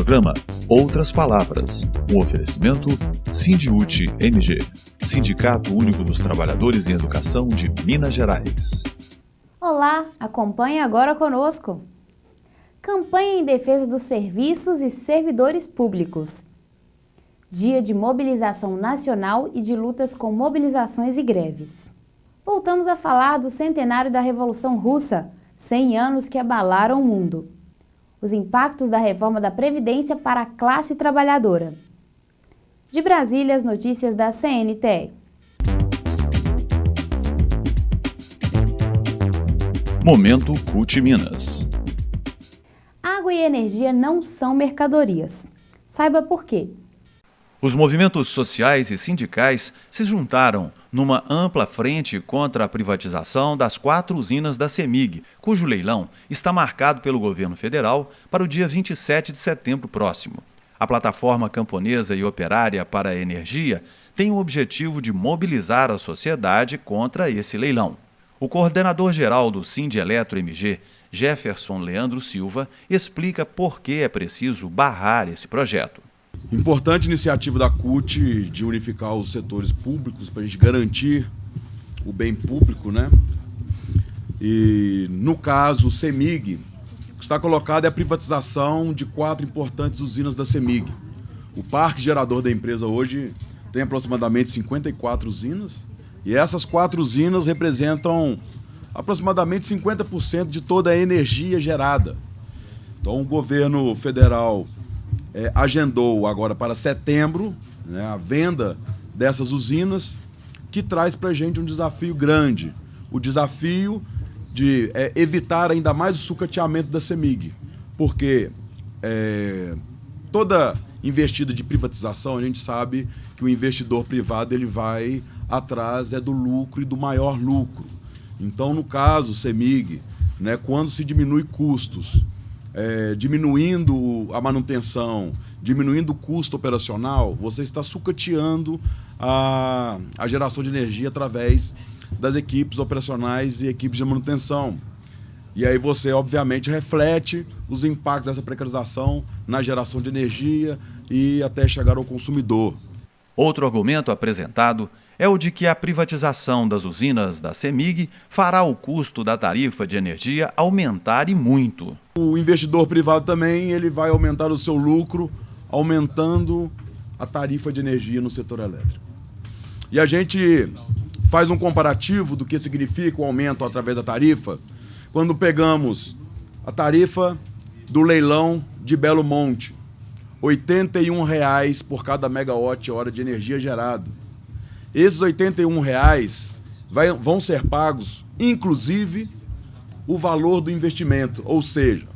programa Outras Palavras, um oferecimento Sindiúti MG, Sindicato Único dos Trabalhadores em Educação de Minas Gerais. Olá, acompanhe agora conosco. Campanha em defesa dos serviços e servidores públicos. Dia de mobilização nacional e de lutas com mobilizações e greves. Voltamos a falar do centenário da Revolução Russa, 100 anos que abalaram o mundo. Os impactos da reforma da Previdência para a classe trabalhadora. De Brasília, as notícias da CNTE. Momento CUT Minas. Água e energia não são mercadorias. Saiba por quê. Os movimentos sociais e sindicais se juntaram numa ampla frente contra a privatização das 4 usinas da CEMIG, cujo leilão está marcado pelo governo federal para o dia 27 de setembro próximo. A plataforma camponesa e operária para a energia tem o objetivo de mobilizar a sociedade contra esse leilão. O coordenador-geral do Sindeletro-MG, Jefferson Leandro Silva, explica por que é preciso barrar esse projeto. Importante iniciativa da CUT de unificar os setores públicos para a gente garantir o bem público, né? E no caso, o CEMIG, o que está colocado é a privatização de 4 importantes usinas da CEMIG. O parque gerador da empresa hoje tem aproximadamente 54 usinas e essas 4 usinas representam aproximadamente 50% de toda a energia gerada. Então o governo federal agendou agora para setembro, né, a venda dessas usinas, que traz para a gente um desafio grande. O desafio de evitar ainda mais o sucateamento da CEMIG, porque toda investida de privatização, a gente sabe que o investidor privado ele vai atrás do lucro e do maior lucro. Então, no caso, CEMIG, né, quando se diminui custos, diminuindo a manutenção, diminuindo o custo operacional, você está sucateando a geração de energia através das equipes operacionais e equipes de manutenção. E aí você, obviamente, reflete os impactos dessa precarização na geração de energia e até chegar ao consumidor. Outro argumento apresentado é o de que a privatização das usinas da CEMIG fará o custo da tarifa de energia aumentar e muito. O investidor privado também ele vai aumentar o seu lucro, aumentando a tarifa de energia no setor elétrico. E a gente faz um comparativo do que significa o aumento através da tarifa, quando pegamos a tarifa do leilão de Belo Monte, R$ 81,00 por cada megawatt-hora de energia gerado. Esses R$ 81,00 vão ser pagos, inclusive, o valor do investimento, ou seja,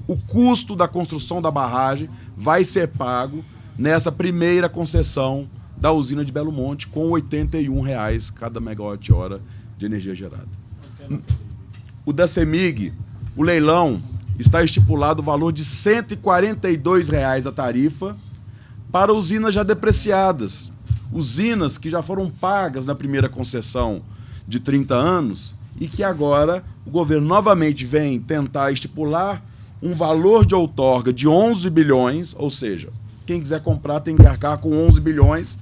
o custo da construção da barragem vai ser pago nessa primeira concessão da usina de Belo Monte, com R$ 81,00 cada megawatt-hora de energia gerada. O da CEMIG, o leilão, está estipulado o valor de R$ 142,00 a tarifa para usinas já depreciadas. Usinas que já foram pagas na primeira concessão de 30 anos e que agora o governo novamente vem tentar estipular um valor de outorga de 11 bilhões, ou seja, quem quiser comprar tem que arcar com 11 bilhões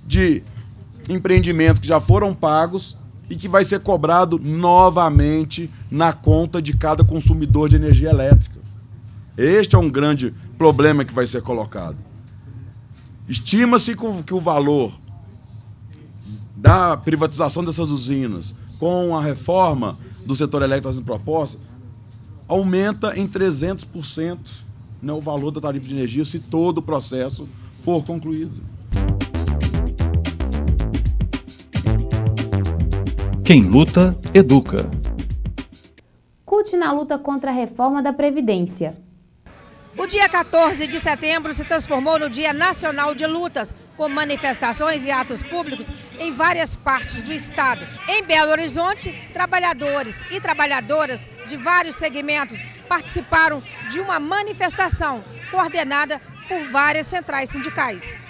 de empreendimentos que já foram pagos e que vai ser cobrado novamente na conta de cada consumidor de energia elétrica. Este é um grande problema que vai ser colocado. Estima-se que o valor da privatização dessas usinas com a reforma do setor elétrico sendo proposta aumenta em 300%, né, o valor da tarifa de energia se todo o processo for concluído. Quem luta, educa. CUT na luta contra a reforma da Previdência. O dia 14 de setembro se transformou no Dia Nacional de Lutas, com manifestações e atos públicos em várias partes do estado. Em Belo Horizonte, trabalhadores e trabalhadoras de vários segmentos participaram de uma manifestação coordenada por várias centrais sindicais.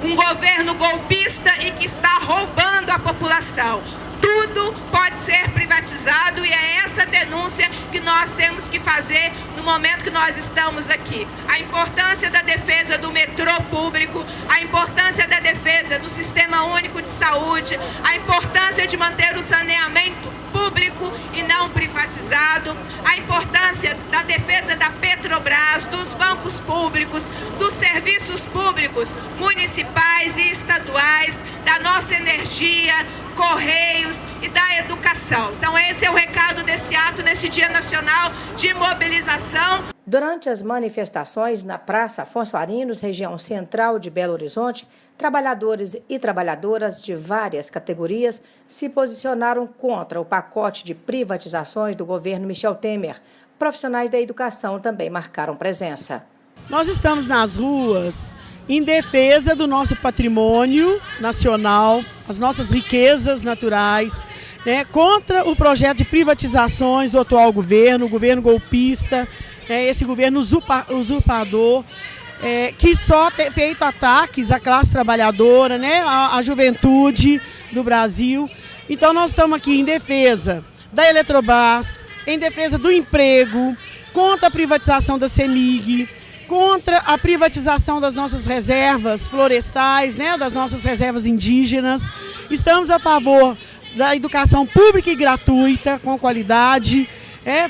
Um governo golpista e que está roubando a população. tudo pode ser privatizado e é essa denúncia que nós temos que fazer no momento que nós estamos aqui. A importância da defesa do metrô público, a importância da defesa do Sistema Único de Saúde, a importância de manter o saneamento público e não privatizado, a importância da defesa da Petrobras, dos bancos públicos, dos serviços públicos municipais e estaduais, da nossa energia, Correios e da educação. Então esse é o recado desse ato, nesse Dia Nacional de Mobilização. Durante as manifestações na Praça Afonso Arinos, região central de Belo Horizonte, trabalhadores e trabalhadoras de várias categorias se posicionaram contra o pacote de privatizações do governo Michel Temer. Profissionais da educação também marcaram presença. Nós estamos nas ruas em defesa do nosso patrimônio nacional, as nossas riquezas naturais, né, contra o projeto de privatizações do atual governo, o governo golpista, esse governo usurpador, que só tem feito ataques à classe trabalhadora, né, à juventude do Brasil. Então nós estamos aqui em defesa da Eletrobras, em defesa do emprego, contra a privatização da CEMIG, contra a privatização das nossas reservas florestais, né, das nossas reservas indígenas. Estamos a favor da educação pública e gratuita, com qualidade,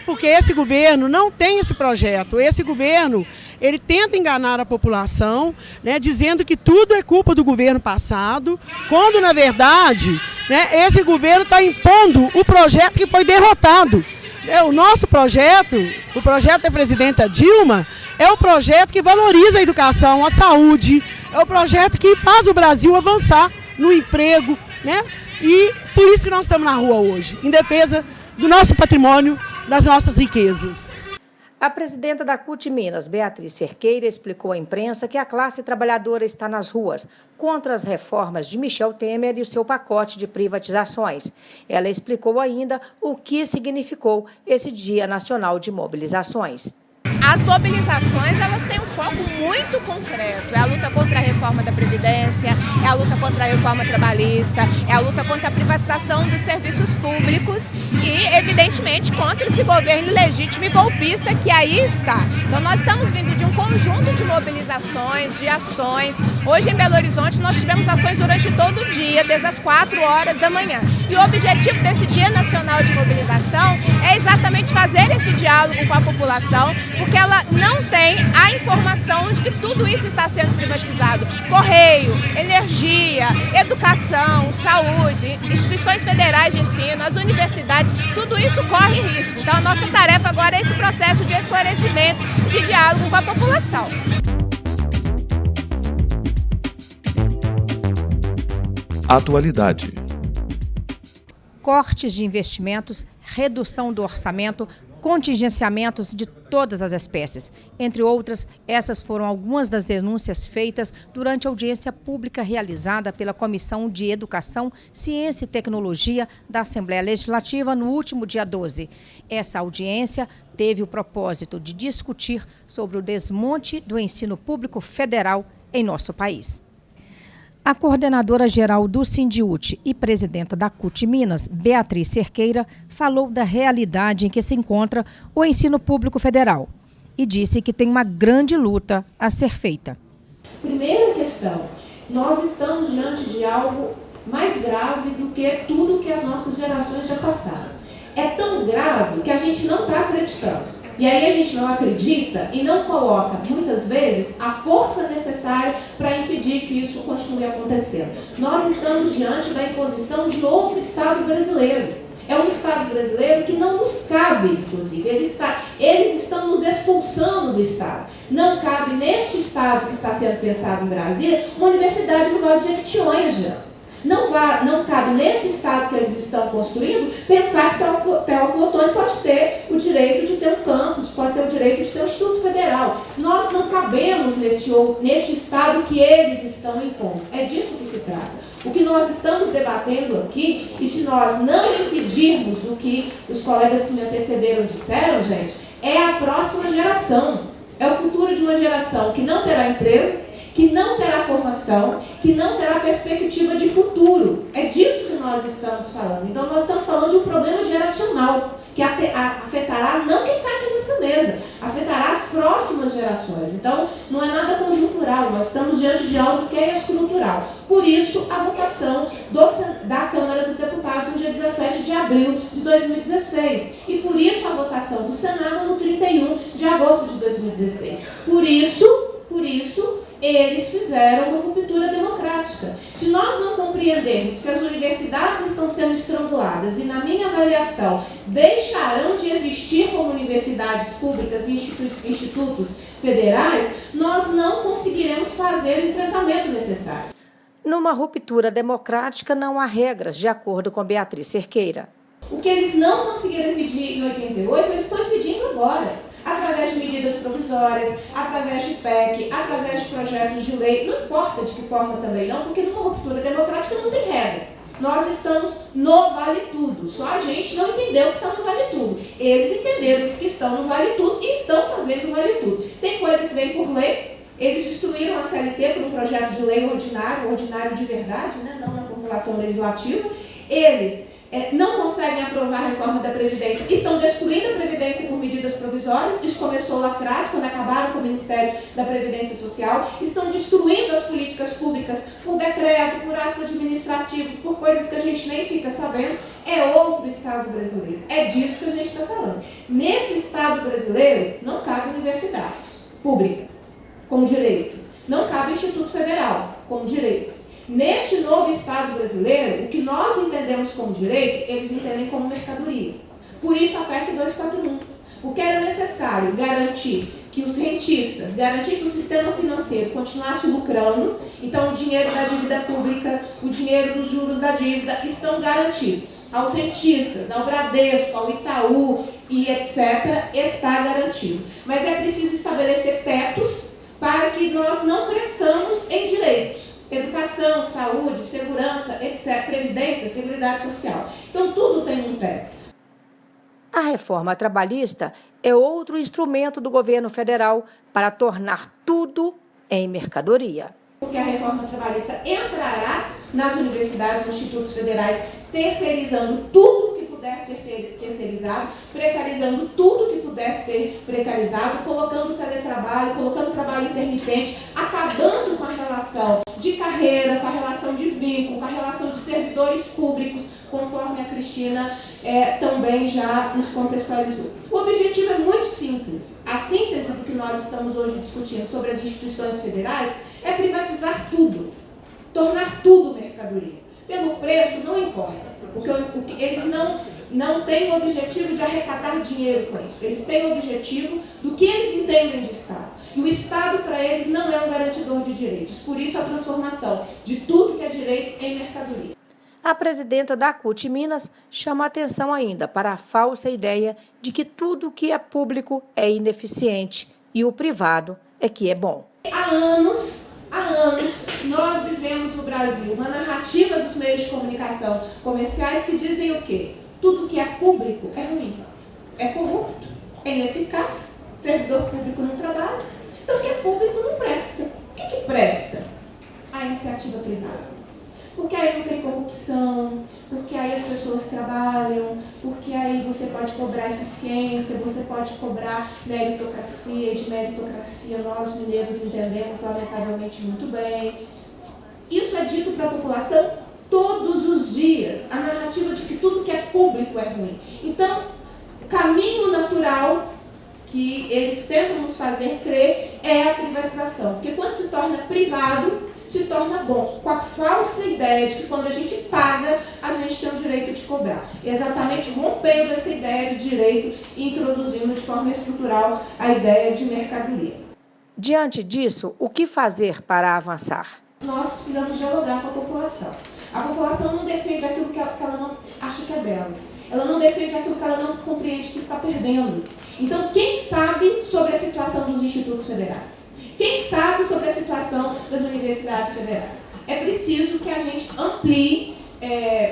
porque esse governo não tem esse projeto. Esse governo, ele tenta enganar a população, né, dizendo que tudo é culpa do governo passado, quando, na verdade, né, esse governo está impondo o projeto que foi derrotado. O nosso projeto, o projeto da presidenta Dilma, é o projeto que valoriza a educação, a saúde, é o projeto que faz o Brasil avançar no emprego, né? E por isso que nós estamos na rua hoje, em defesa do nosso patrimônio, das nossas riquezas. A presidenta da CUT Minas, Beatriz Cerqueira, explicou à imprensa que a classe trabalhadora está nas ruas contra as reformas de Michel Temer e o seu pacote de privatizações. Ela explicou ainda o que significou esse Dia Nacional de Mobilizações. As mobilizações, elas têm um foco muito concreto. É a luta contra a reforma da Previdência, é a luta contra a reforma trabalhista, é a luta contra a privatização dos serviços públicos e, evidentemente, contra esse governo ilegítimo e golpista que aí está. Então, nós estamos vindo de um conjunto de mobilizações, de ações. Hoje, em Belo Horizonte, nós tivemos ações durante todo o dia, desde as 4 horas da manhã. E o objetivo desse Dia Nacional de Mobilização é exatamente fazer esse diálogo com a população, porque ela não tem a informação de que tudo isso está sendo privatizado. Correio, energia, educação, saúde, instituições federais de ensino, as universidades, tudo isso corre risco. Então a nossa tarefa agora é esse processo de esclarecimento, de diálogo com a população. Atualidade. Cortes de investimentos, redução do orçamento, contingenciamentos de todas as espécies. Entre outras, essas foram algumas das denúncias feitas durante a audiência pública realizada pela Comissão de Educação, Ciência e Tecnologia da Assembleia Legislativa no último dia 12. Essa audiência teve o propósito de discutir sobre o desmonte do ensino público federal em nosso país. A coordenadora-geral do Sindiúti e presidenta da CUT Minas, Beatriz Cerqueira, falou da realidade em que se encontra o ensino público federal e disse que tem uma grande luta a ser feita. Primeira questão, nós estamos diante de algo mais grave do que tudo que as nossas gerações já passaram. É tão grave que a gente não está acreditando. E aí a gente não acredita e não coloca, muitas vezes, a força necessária para impedir que isso continue acontecendo. Nós estamos diante da imposição de outro Estado brasileiro. É um Estado brasileiro que não nos cabe, inclusive. Eles estão nos expulsando do Estado. Não cabe neste Estado que está sendo pensado em Brasília uma universidade no Vale de Jequitinhonha. Não cabe nesse Estado que eles estão construindo pensar que Teófilo Otoni pode ter o direito de ter um campus, pode ter o direito de ter um Instituto Federal. Nós não cabemos neste Estado que eles estão impondo. É disso que se trata. O que nós estamos debatendo aqui, e se nós não impedirmos o que os colegas que me antecederam disseram, gente, é a próxima geração. É o futuro de uma geração que não terá emprego, que não terá formação, que não terá perspectiva de futuro. É disso que nós estamos falando. Então, nós estamos falando de um problema geracional, que afetará não quem está aqui nessa mesa, afetará as próximas gerações. Então, não é nada conjuntural, nós estamos diante de algo que é estrutural. Por isso, a votação da Câmara dos Deputados no dia 17 de abril de 2016. E por isso, a votação do Senado no 31 de agosto de 2016. Por isso, eles fizeram uma ruptura democrática. Se nós não compreendermos que as universidades estão sendo estranguladas e, na minha avaliação, deixarão de existir como universidades públicas e institutos federais, nós não conseguiremos fazer o enfrentamento necessário. Numa ruptura democrática não há regras, de acordo com Beatriz Cerqueira. O que eles não conseguiram impedir em 88, eles estão impedindo agora. Através de medidas provisórias, através de PEC, através de projetos de lei, não importa de que forma também não, porque numa ruptura democrática não tem regra. Nós estamos no Vale Tudo, só a gente não entendeu que está no Vale Tudo. Eles entenderam que estão no Vale Tudo e estão fazendo o Vale Tudo. Tem coisa que vem por lei, eles destruíram a CLT por um projeto de lei ordinário de verdade, né? Não na formulação legislativa. Eles não conseguem aprovar a reforma da Previdência, estão destruindo a Previdência por medidas provisórias, isso começou lá atrás, quando acabaram com o Ministério da Previdência Social, estão destruindo as políticas públicas por decreto, por atos administrativos, por coisas que a gente nem fica sabendo. É outro Estado brasileiro, é disso que a gente está falando. Nesse Estado brasileiro, não cabe universidades públicas, com direito, não cabe Instituto Federal, com direito. Neste novo Estado brasileiro, o que nós entendemos como direito, eles entendem como mercadoria. Por isso a PEC 241. Porque era necessário garantir que os rentistas, garantir que o sistema financeiro continuasse lucrando, então o dinheiro da dívida pública, o dinheiro dos juros da dívida estão garantidos. Aos rentistas, ao Bradesco, ao Itaú e etc., está garantido. Mas é preciso estabelecer tetos para que nós não cresçamos em direitos. Educação, saúde, segurança, etc., previdência, seguridade social. Então, tudo tem um teto. A reforma trabalhista é outro instrumento do governo federal para tornar tudo em mercadoria. Porque a reforma trabalhista entrará nas universidades, nos institutos federais, terceirizando tudo que puder ser terceirizado, precarizando tudo que puder ser precarizado, colocando teletrabalho, colocando trabalho intermitente, acabando com a relação de carreira, com a relação de vínculo, com a relação de servidores públicos, conforme a Cristina também já nos contextualizou. O objetivo é muito simples. A síntese do que nós estamos hoje discutindo sobre as instituições federais é privatizar tudo, tornar tudo mercadoria. Pelo preço, não importa, porque eles não têm o objetivo de arrecadar dinheiro com isso. Eles têm o objetivo do que eles entendem de Estado. E o Estado, para eles, não é um garantidor de direitos. Por isso, a transformação de tudo que é direito em mercadoria. A presidenta da CUT Minas chama a atenção ainda para a falsa ideia de que tudo que é público é ineficiente e o privado é que é bom. Há anos, nós vivemos no Brasil uma narrativa dos meios de comunicação comerciais que dizem o quê? Tudo que é público é ruim, é corrupto, é ineficaz, servidor público não trabalha, então o que é público não presta. O que presta? A iniciativa privada. Porque aí não tem corrupção, porque aí as pessoas trabalham, porque aí você pode cobrar eficiência, você pode cobrar meritocracia, e de meritocracia nós mineiros entendemos lamentavelmente muito bem. Isso é dito para a população todos os dias, a narrativa de que tudo que é público é ruim. Então, o caminho natural que eles tentam nos fazer crer é a privatização, porque quando se torna privado, se torna bom, com a falsa ideia de que quando a gente paga, a gente tem o direito de cobrar. Exatamente rompendo essa ideia de direito e introduzindo de forma estrutural a ideia de mercadoria. Diante disso, o que fazer para avançar? Nós precisamos dialogar com a população. A população não defende aquilo que ela não acha que é dela. Ela não defende aquilo que ela não compreende que está perdendo. Então, quem sabe sobre a situação dos institutos federais? Quem sabe sobre a situação das universidades federais? É preciso que a gente amplie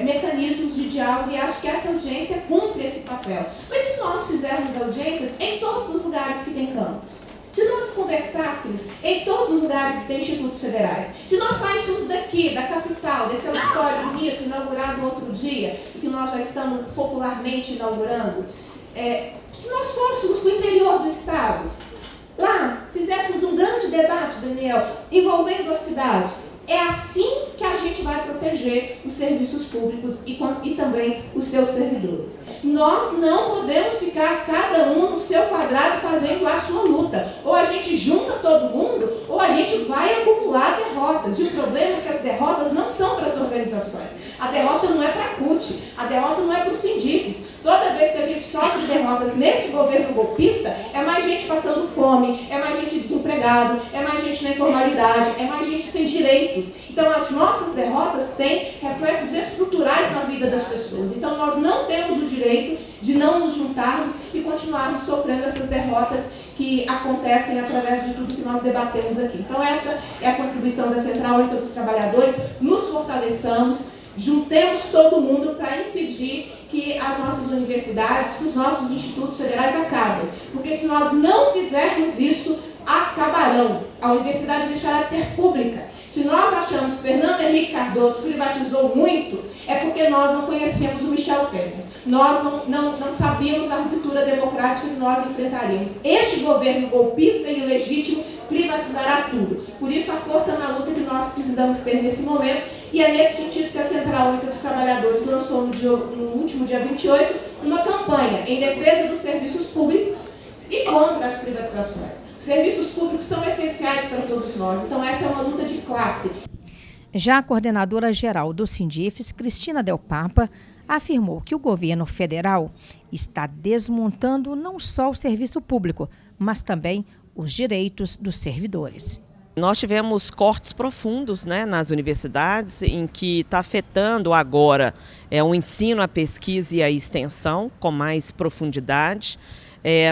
mecanismos de diálogo e acho que essa audiência cumpre esse papel. Mas se nós fizermos audiências em todos os lugares que tem campus, se nós conversássemos em todos os lugares que tem institutos federais, se nós saíssemos daqui, da capital, desse auditório bonito, inaugurado no outro dia, que nós já estamos popularmente inaugurando, se nós fôssemos para o interior do estado, lá fizéssemos um grande debate, Daniel, envolvendo a cidade, é assim que a gente vai proteger os serviços públicos e também os seus servidores. Nós não podemos ficar cada um no seu quadrado fazendo a sua luta. Ou a gente junta todo mundo, ou a gente vai acumular derrotas. E o problema é que as derrotas não são para as organizações. A derrota não é para a CUT, a derrota não é para os sindicos. Toda vez que a gente sofre derrotas nesse governo golpista, é mais gente passando fome, é mais gente desempregado, é mais gente na informalidade, é mais gente sem direitos. Então, as nossas derrotas têm reflexos estruturais na vida das pessoas. Então, nós não temos o direito de não nos juntarmos e continuarmos sofrendo essas derrotas que acontecem através de tudo que nós debatemos aqui. Então, essa é a contribuição da Central Única dos Trabalhadores. Nos fortaleçamos, juntemos todo mundo para impedir que as nossas universidades, que os nossos institutos federais acabem. Porque se nós não fizermos isso, acabarão. A universidade deixará de ser pública. Se nós achamos que Fernando Henrique Cardoso privatizou muito, é porque nós não conhecemos o Michel Temer. Nós não sabíamos a ruptura democrática que nós enfrentaríamos. Este governo golpista e ilegítimo privatizará tudo. Por isso, a força na luta que nós precisamos ter nesse momento, e é nesse sentido que a Central Única dos Trabalhadores lançou no último dia 28 uma campanha em defesa dos serviços públicos e contra as privatizações. Os serviços públicos são essenciais para todos nós, então essa é uma luta de classe. Já a coordenadora-geral do Sindifes, Cristina Del Papa, afirmou que o governo federal está desmontando não só o serviço público, mas também os direitos dos servidores. Nós tivemos cortes profundos, né, nas universidades, em que está afetando agora o ensino, a pesquisa e a extensão com mais profundidade.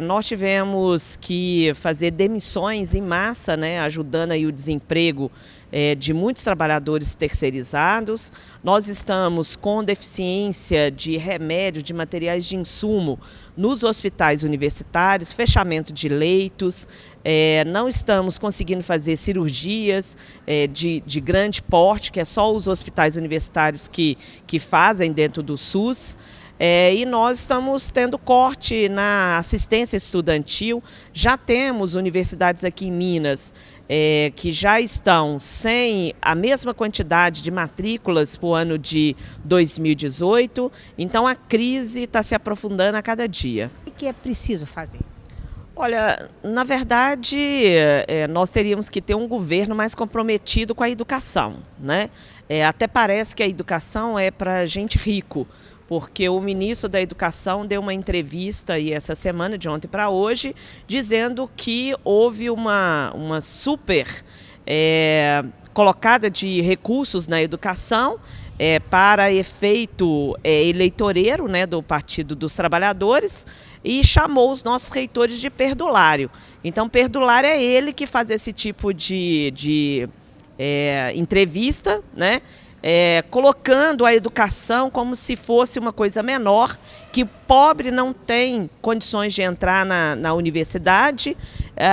Nós tivemos que fazer demissões em massa, né, ajudando aí o desemprego de muitos trabalhadores terceirizados. Nós estamos com deficiência de remédio, de materiais de insumo nos hospitais universitários, fechamento de leitos, não estamos conseguindo fazer cirurgias de grande porte, que é só os hospitais universitários que fazem dentro do SUS. E nós estamos tendo corte na assistência estudantil. Já temos universidades aqui em Minas que já estão sem a mesma quantidade de matrículas para o ano de 2018. Então a crise está se aprofundando a cada dia. O que é preciso fazer? Olha, na verdade, nós teríamos que ter um governo mais comprometido com a educação, né? Até parece que a educação é para gente rico, porque o ministro da Educação deu uma entrevista aí essa semana, de ontem para hoje, dizendo que houve uma super colocada de recursos na educação para efeito eleitoreiro, né, do Partido dos Trabalhadores, e chamou os nossos reitores de perdulário. Então, perdulário é ele que faz esse tipo de entrevista, né? Colocando a educação como se fosse uma coisa menor, que o pobre não tem condições de entrar na universidade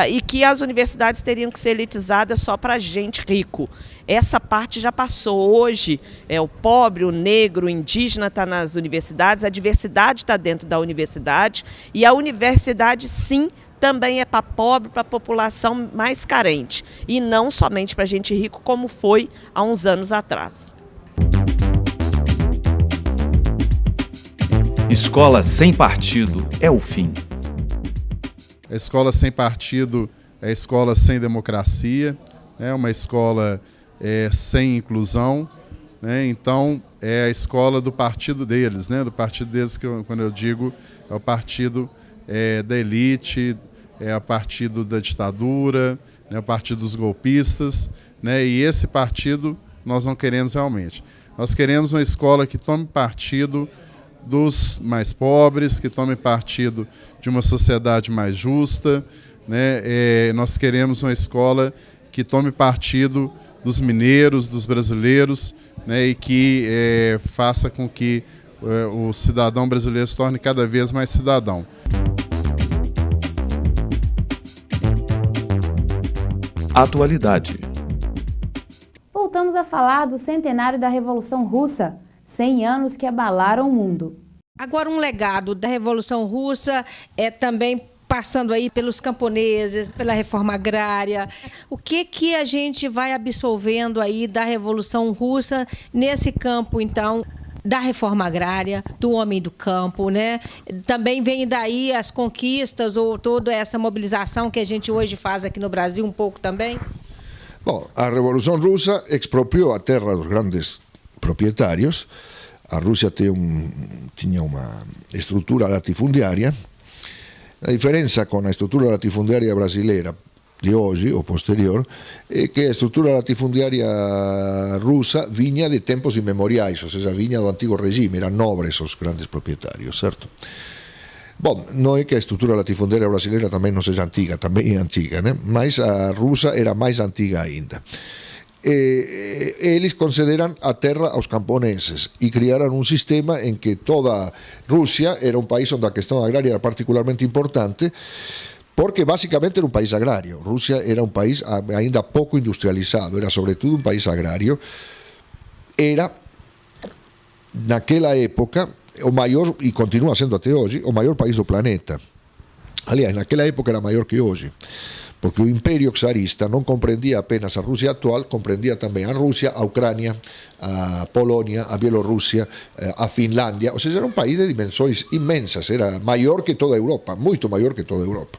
e que as universidades teriam que ser elitizadas só para gente rico. Essa parte já passou. Hoje, o pobre, o negro, o indígena está nas universidades, a diversidade está dentro da universidade, e a universidade, sim, também é para pobre, para a população mais carente, e não somente para gente rico, como foi há uns anos atrás. Escola sem partido é o fim. A escola sem partido é a escola sem democracia, é uma escola sem inclusão, né? Então é a escola do partido deles, né? Do partido deles, que quando eu digo é o partido da elite, é o partido da ditadura, né? O partido dos golpistas, né? E esse partido nós não queremos realmente. Nós queremos uma escola que tome partido dos mais pobres, que tome partido de uma sociedade mais justa, né? Nós queremos uma escola que tome partido dos mineiros, dos brasileiros, né? E que faça com que o cidadão brasileiro se torne cada vez mais cidadão. Atualidade. Voltamos a falar do centenário da Revolução Russa, 100 anos que abalaram o mundo. Agora, um legado da Revolução Russa é também passando aí pelos camponeses, pela reforma agrária. O que a gente vai absolvendo aí da Revolução Russa nesse campo, então, da reforma agrária, do homem do campo, né? Também vem daí as conquistas ou toda essa mobilização que a gente hoje faz aqui no Brasil um pouco também? Bom, a Revolução Russa expropriou a terra dos grandes proprietários. A Rússia tinha uma estrutura latifundiária. A diferença com a estrutura latifundiária brasileira de hoje, ou posterior, é que a estrutura latifundiária russa vinha de tempos imemoriais, ou seja, vinha do antigo regime, eram nobres os grandes proprietários, certo? Bom, não é que a estrutura latifundiária brasileira também não seja antiga, também é antiga, né? Mas a russa era mais antiga ainda. Eles concederam a terra aos camponeses e criaram um sistema em que toda a Rússia era um país onde a questão agrária era particularmente importante, porque basicamente era um país agrário. Rússia era um país ainda pouco industrializado, era sobretudo um país agrário. Era, naquela época, o maior, e continua sendo até hoje, o maior país do planeta. Aliás, naquela época era maior que hoje, porque o Império Czarista não compreendia apenas a Rússia atual, compreendia também a Rússia, a Ucrânia, a Polônia, a Bielorrússia, a Finlândia. Ou seja, era um país de dimensões imensas, era maior que toda a Europa, muito maior que toda a Europa.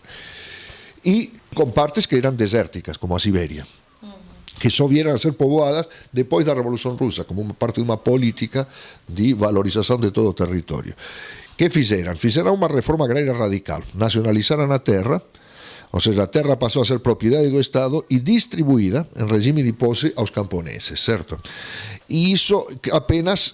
E com partes que eram desérticas, como a Sibéria, que só vieram a ser povoadas depois da Revolução Russa, como parte de uma política de valorização de todo o território. Que fizeram? Fizeram uma reforma agrária radical, nacionalizaram a terra, ou seja, a terra passou a ser propriedade do Estado e distribuída em regime de posse aos camponeses, certo? E isso apenas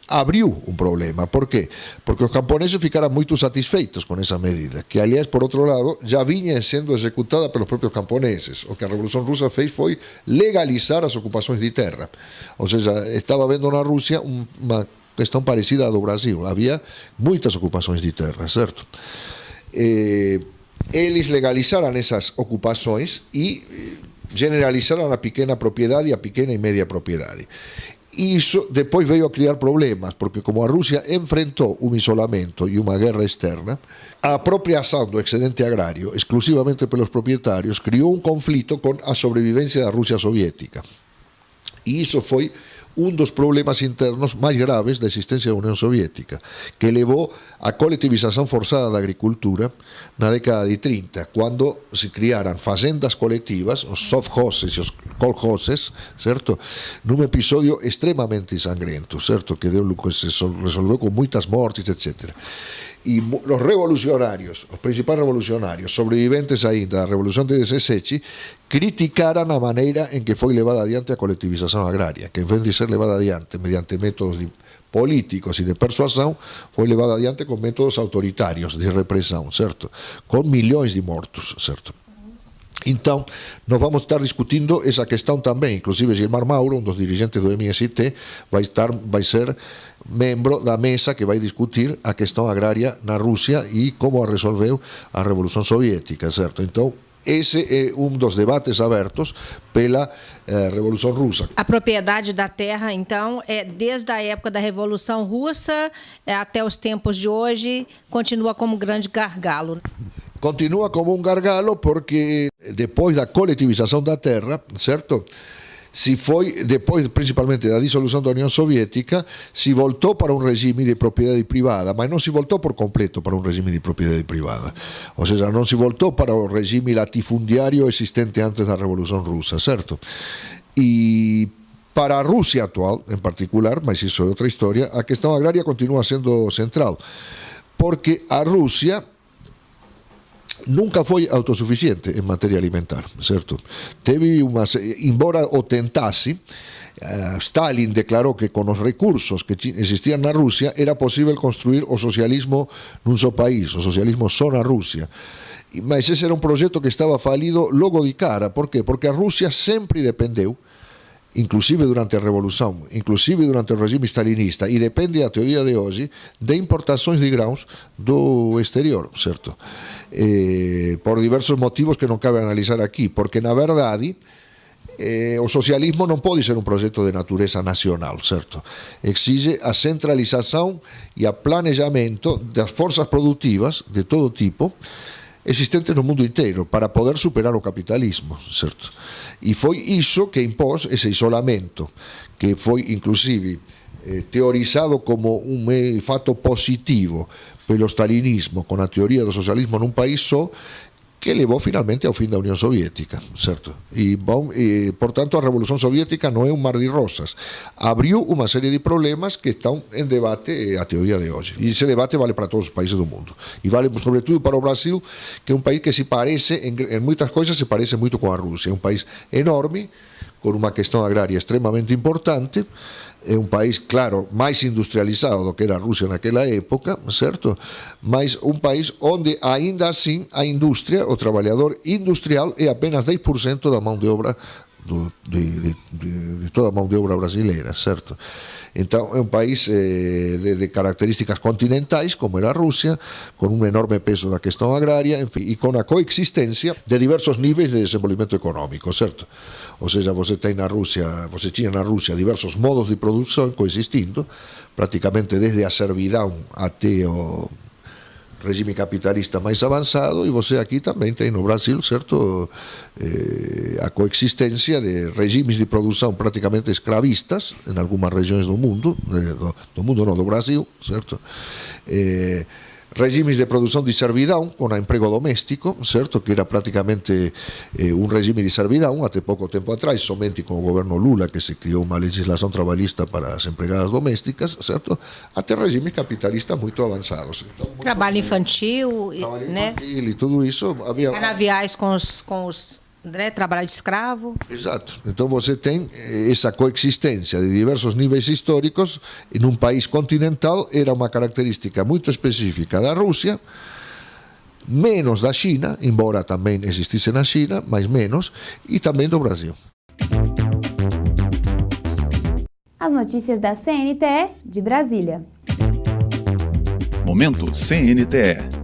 abriu um problema. Por quê? Porque os camponeses ficaram muito satisfeitos com essa medida, que, aliás, por outro lado, já vinha sendo executada pelos próprios camponeses. O que a Revolução Russa fez foi legalizar as ocupações de terra. Ou seja, estava vendo na Rússia uma questão parecida à do Brasil. Havia muitas ocupações de terra, certo? Eles legalizaram essas ocupações e generalizaram a pequena propriedade e a pequena e média propriedade. Isso depois veio a criar problemas, porque como a Rússia enfrentou um isolamento e uma guerra externa, a apropriação do excedente agrário exclusivamente pelos proprietários criou um conflito com a sobrevivência da Rússia soviética. E isso foi um dos problemas internos mais graves da existência da União Soviética, que levou à coletivização forçada da agricultura na década de 30, quando se criaram fazendas coletivas, os sovkhozes e os kolkhozes, certo? Num episódio extremamente sangrento, certo? Que se resolveu com muitas mortes, etc. E os revolucionários, os principais revolucionários, sobreviventes ainda da Revolução de 17, criticaram a maneira em que foi levada adiante a coletivização agrária, que em vez de ser levada adiante mediante métodos políticos e de persuasão, foi levada adiante com métodos autoritários de repressão, certo? Com milhões de mortos, certo? Então, nós vamos estar discutindo essa questão também. Inclusive, Gilmar Mauro, um dos dirigentes do MST, vai ser membro da mesa que vai discutir a questão agrária na Rússia e como a resolveu a Revolução Soviética, certo? Então, esse é um dos debates abertos pela Revolução Russa. A propriedade da terra, então, desde a época da Revolução Russa até os tempos de hoje, continua como um grande gargalo. Continua como um gargalo porque depois da coletivização da terra, certo? Se foi, depois principalmente da dissolução da União Soviética, se voltou para um regime de propriedade privada, mas não se voltou por completo para um regime de propriedade privada. Ou seja, não se voltou para o regime latifundiário existente antes da Revolução Russa, certo? E para a Rússia atual, em particular, mas isso é outra história, a questão agrária continua sendo central, porque a Rússia nunca foi autossuficiente em matéria alimentar, certo? Embora o tentasse, Stalin declarou que com os recursos que existiam na Rússia era possível construir o socialismo num só país, o socialismo só na Rússia. Mas esse era um projeto que estava falido logo de cara. Por quê? Porque a Rússia sempre dependeu inclusive durante a Revolução, inclusive durante o regime stalinista, e depende até o dia de hoje de importações de grãos do exterior, certo? Por diversos motivos que não cabe analisar aqui, porque na verdade o socialismo não pode ser um projeto de natureza nacional, certo? Exige a centralização e a planejamento das forças produtivas de todo tipo existentes no mundo inteiro para poder superar o capitalismo, certo? E foi isso que impôs esse isolamento, que foi inclusive teorizado como um fato positivo pelo stalinismo, com a teoria do socialismo num país só, que levou finalmente ao fim da União Soviética, certo? E portanto, a Revolução Soviética não é um mar de rosas. Abriu uma série de problemas que estão em debate até o dia de hoje. E esse debate vale para todos os países do mundo. E vale, sobretudo, para o Brasil, que é um país que se parece, em muitas coisas, se parece muito com a Rússia. É um país enorme, com uma questão agrária extremamente importante. É um país, claro, mais industrializado do que era a Rússia naquela época, certo? Mas um país onde, ainda assim, a indústria, o trabalhador industrial, é apenas 10% da mão de obra, de toda a mão de obra brasileira, certo? Então, é um país de características continentais, como era a Rússia, com um enorme peso da questão agrária, enfim, e com a coexistência de diversos níveis de desenvolvimento econômico, certo? Ou seja, você tinha na Rússia diversos modos de produção coexistindo, praticamente desde a servidão até o regime capitalista mais avançado, e você aqui também tem no Brasil, certo, a coexistência de regimes de produção praticamente escravistas em algumas regiões do mundo, do Brasil, certo? Regimes de produção de servidão com o emprego doméstico, certo? Que era praticamente um regime de servidão até pouco tempo atrás, somente com o governo Lula que se criou uma legislação trabalhista para as empregadas domésticas, certo? Até regimes capitalistas muito avançados. Então, trabalho infantil, né? E tudo isso havia canaviais com os trabalho de escravo. Exato. Então você tem essa coexistência de diversos níveis históricos em um país continental. Era uma característica muito específica da Rússia, menos da China, embora também existisse na China, mas menos, e também do Brasil. As notícias da CNTE de Brasília. Momento CNTE.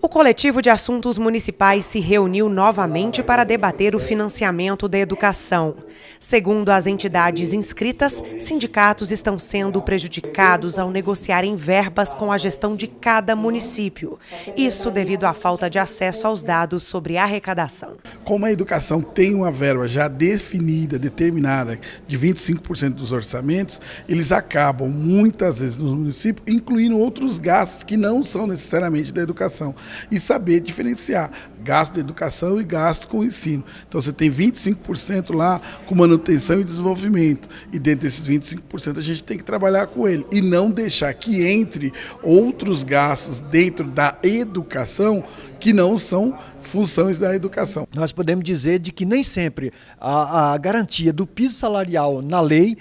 O Coletivo de Assuntos Municipais se reuniu novamente para debater o financiamento da educação. Segundo as entidades inscritas, sindicatos estão sendo prejudicados ao negociarem verbas com a gestão de cada município. Isso devido à falta de acesso aos dados sobre a arrecadação. Como a educação tem uma verba já definida, determinada, de 25% dos orçamentos, eles acabam, muitas vezes, nos municípios, incluindo outros gastos que não são necessariamente da educação. E saber diferenciar gasto de educação e gasto com o ensino. Então você tem 25% lá com manutenção e desenvolvimento. E dentro desses 25% a gente tem que trabalhar com ele. E não deixar que entre outros gastos dentro da educação que não são funções da educação. Nós podemos dizer de que nem sempre a garantia do piso salarial na lei,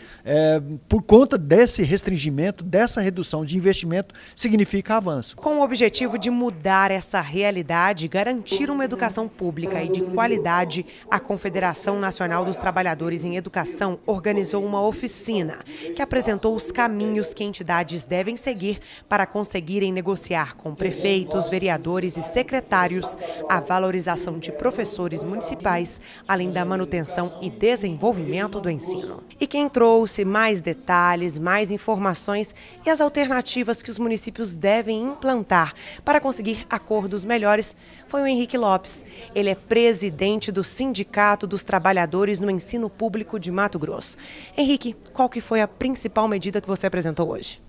por conta desse restringimento, dessa redução de investimento, significa avanço. Com o objetivo de mudar essa realidade e garantir uma educação pública e de qualidade, a Confederação Nacional dos Trabalhadores em Educação organizou uma oficina que apresentou os caminhos que entidades devem seguir para conseguirem negociar com prefeitos, vereadores e secretários a valorização de professores municipais, além da manutenção e desenvolvimento do ensino. E quem trouxe mais detalhes, mais informações e as alternativas que os municípios devem implantar para conseguir acordos melhores foi o Henrique Lopes. Ele é presidente do Sindicato dos Trabalhadores no Ensino Público de Mato Grosso. Henrique, qual que foi a principal medida que você apresentou hoje?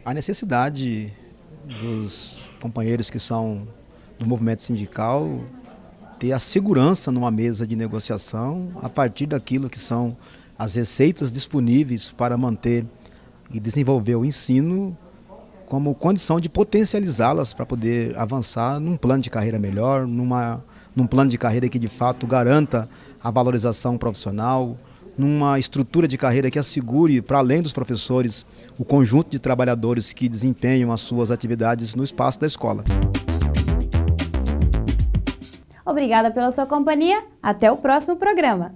A necessidade dos companheiros que são do movimento sindical ter a segurança numa mesa de negociação a partir daquilo que são as receitas disponíveis para manter e desenvolver o ensino como condição de potencializá-las para poder avançar num plano de carreira melhor, num plano de carreira que de fato garanta a valorização profissional, numa estrutura de carreira que assegure, para além dos professores, o conjunto de trabalhadores que desempenham as suas atividades no espaço da escola. Obrigada pela sua companhia. Até o próximo programa.